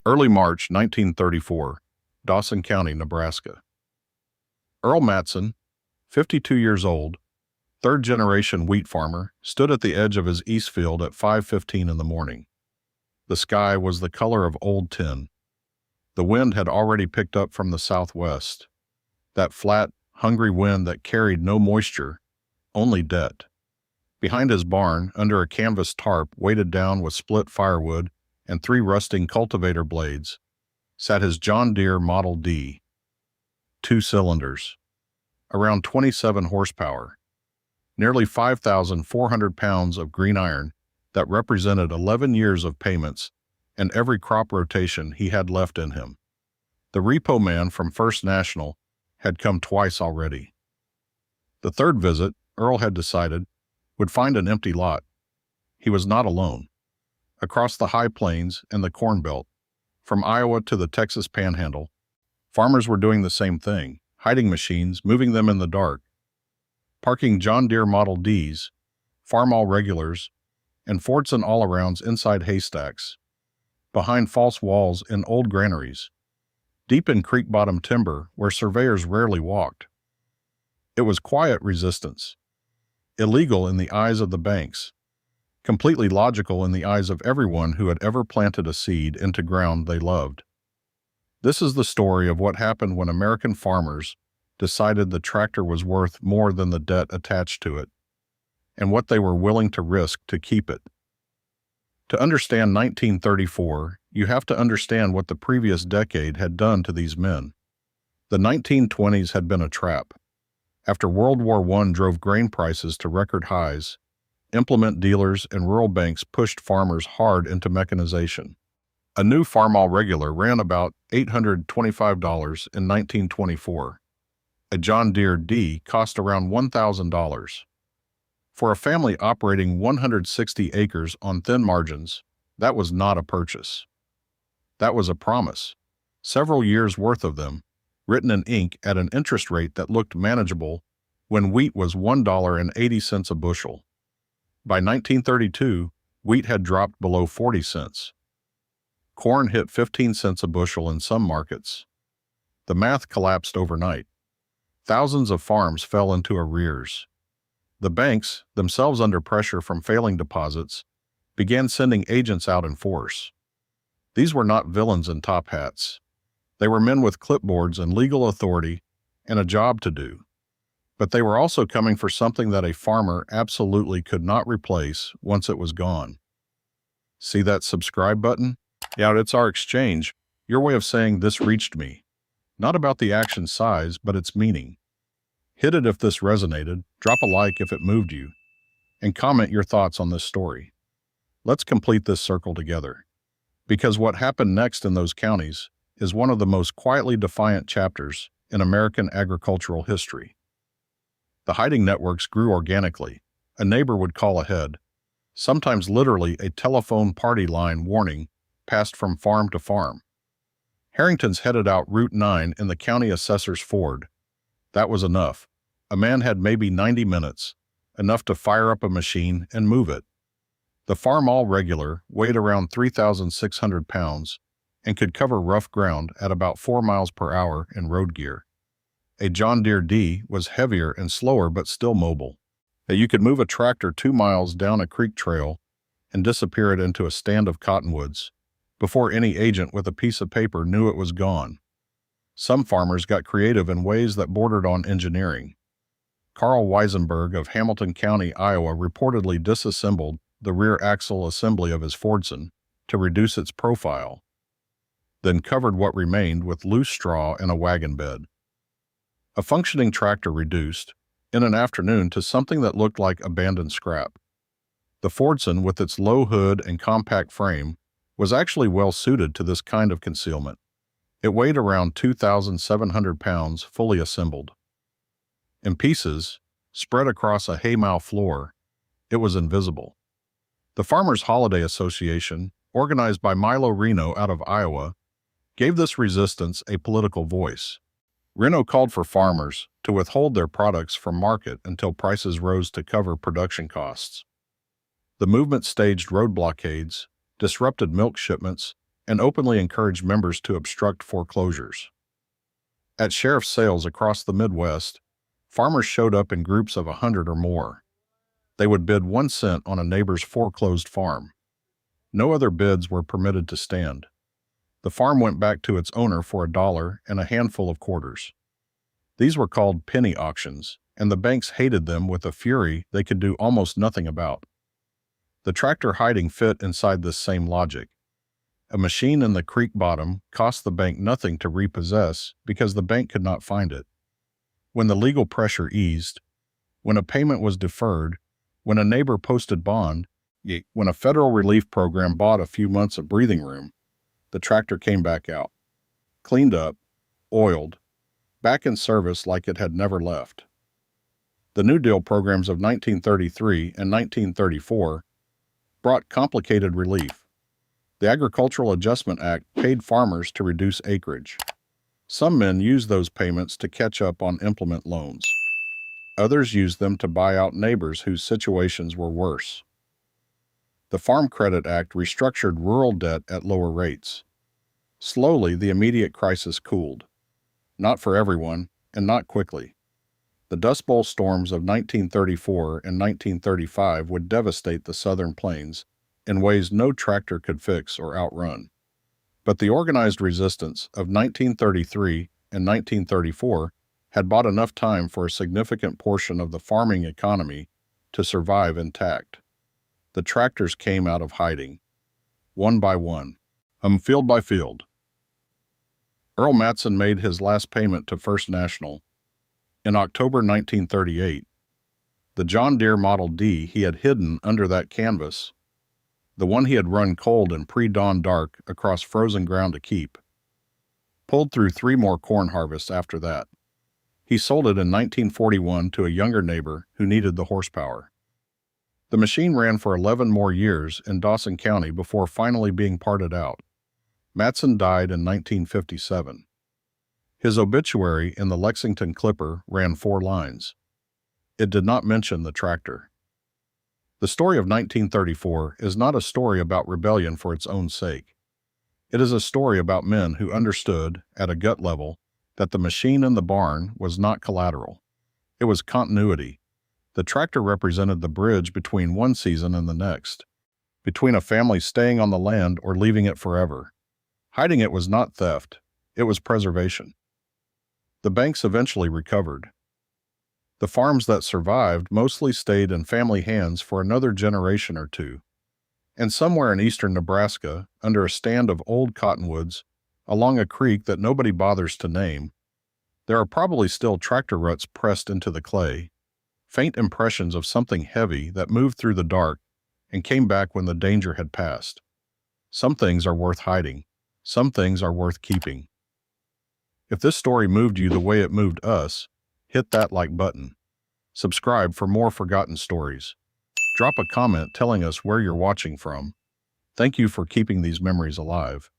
Early March 1934, Dawson County, Nebraska. Earl Matson, 52 years old, third-generation wheat farmer, stood at the edge of his east field at 5:15 in the morning. The sky was the color of old tin. The wind had already picked up from the southwest, that flat, hungry wind that carried no moisture, only debt. Behind his barn, under a canvas tarp weighted down with split firewood and 3 rusting cultivator blades, sat his John Deere Model D. 2 cylinders, around 27 horsepower, nearly 5,400 pounds of green iron that represented 11 years of payments and every crop rotation he had left in him. The repo man from First National had come twice already. The third visit, Earl had decided, would find an empty lot. He was not alone. Across the high plains and the Corn Belt, from Iowa to the Texas Panhandle, farmers were doing the same thing, hiding machines, moving them in the dark, parking John Deere Model Ds, Farmall regulars, and Fordsons all-arounds inside haystacks, behind false walls in old granaries, deep in creek-bottom timber where surveyors rarely walked. It was quiet resistance, illegal in the eyes of the banks, completely logical in the eyes of everyone who had ever planted a seed into ground they loved. This is the story of what happened when American farmers decided the tractor was worth more than the debt attached to it, and what they were willing to risk to keep it. To understand 1934, you have to understand what the previous decade had done to these men. The 1920s had been a trap. After World War I drove grain prices to record highs, implement dealers and rural banks pushed farmers hard into mechanization. A new Farmall regular ran about $825 in 1924. A John Deere D cost around $1,000. For a family operating 160 acres on thin margins, that was not a purchase. That was a promise, several years' worth of them, written in ink at an interest rate that looked manageable when wheat was $1.80 a bushel. By 1932, wheat had dropped below 40 cents. Corn hit 15 cents a bushel in some markets. The math collapsed overnight. Thousands of farms fell into arrears. The banks, themselves under pressure from failing deposits, began sending agents out in force. These were not villains in top hats. They were men with clipboards and legal authority and a job to do. But they were also coming for something that a farmer absolutely could not replace once it was gone. See that subscribe button? Yeah, it's our exchange, your way of saying this reached me. Not about the action size, but its meaning. Hit it if this resonated, drop a like if it moved you, and comment your thoughts on this story. Let's complete this circle together. Because what happened next in those counties is one of the most quietly defiant chapters in American agricultural history. The hiding networks grew organically. A neighbor would call ahead. Sometimes literally a telephone party line warning passed from farm to farm. Harrington's headed out Route 9 in the county assessor's Ford. That was enough. A man had maybe 90 minutes, enough to fire up a machine and move it. The Farmall regular weighed around 3,600 pounds and could cover rough ground at about 4 miles per hour in road gear. A John Deere D was heavier and slower but still mobile. You could move a tractor 2 miles down a creek trail and disappear it into a stand of cottonwoods before any agent with a piece of paper knew it was gone. Some farmers got creative in ways that bordered on engineering. Carl Weisenberg of Hamilton County, Iowa, reportedly disassembled the rear axle assembly of his Fordson to reduce its profile, then covered what remained with loose straw and a wagon bed. A functioning tractor reduced, in an afternoon, to something that looked like abandoned scrap. The Fordson, with its low hood and compact frame, was actually well suited to this kind of concealment. It weighed around 2,700 pounds fully assembled. In pieces, spread across a haymow floor, it was invisible. The Farmers Holiday Association, organized by Milo Reno out of Iowa, gave this resistance a political voice. Reno called for farmers to withhold their products from market until prices rose to cover production costs. The movement staged road blockades, disrupted milk shipments, and openly encouraged members to obstruct foreclosures. At sheriff sales across the Midwest, farmers showed up in groups of 100 or more. They would bid 1 cent on a neighbor's foreclosed farm. No other bids were permitted to stand. The farm went back to its owner for $1 and a handful of quarters. These were called penny auctions, and the banks hated them with a fury they could do almost nothing about. The tractor hiding fit inside this same logic. A machine in the creek bottom cost the bank nothing to repossess because the bank could not find it. When the legal pressure eased, when a payment was deferred, when a neighbor posted bond, when a federal relief program bought a few months of breathing room, the tractor came back out, cleaned up, oiled, back in service like it had never left. The New Deal programs of 1933 and 1934 brought complicated relief. The Agricultural Adjustment Act paid farmers to reduce acreage. Some men used those payments to catch up on implement loans. Others used them to buy out neighbors whose situations were worse. The Farm Credit Act restructured rural debt at lower rates. Slowly, the immediate crisis cooled. Not for everyone, and not quickly. The Dust Bowl storms of 1934 and 1935 would devastate the southern plains in ways no tractor could fix or outrun. But the organized resistance of 1933 and 1934 had bought enough time for a significant portion of the farming economy to survive intact. The tractors came out of hiding, one by one, field by field. Earl Matson made his last payment to First National in October 1938. The John Deere Model D he had hidden under that canvas, the one he had run cold in pre-dawn dark across frozen ground to keep, pulled through 3 more corn harvests after that. He sold it in 1941 to a younger neighbor who needed the horsepower. The machine ran for 11 more years in Dawson County before finally being parted out. Matson died in 1957. His obituary in the Lexington Clipper ran 4 lines. It did not mention the tractor. The story of 1934 is not a story about rebellion for its own sake. It is a story about men who understood, at a gut level, that the machine in the barn was not collateral. It was continuity. The tractor represented the bridge between one season and the next, between a family staying on the land or leaving it forever. Hiding it was not theft, it was preservation. The banks eventually recovered. The farms that survived mostly stayed in family hands for another generation or two. And somewhere in eastern Nebraska, under a stand of old cottonwoods, along a creek that nobody bothers to name, there are probably still tractor ruts pressed into the clay, faint impressions of something heavy that moved through the dark and came back when the danger had passed. Some things are worth hiding. Some things are worth keeping. If this story moved you the way it moved us, hit that like button. Subscribe for more forgotten stories. Drop a comment telling us where you're watching from. Thank you for keeping these memories alive.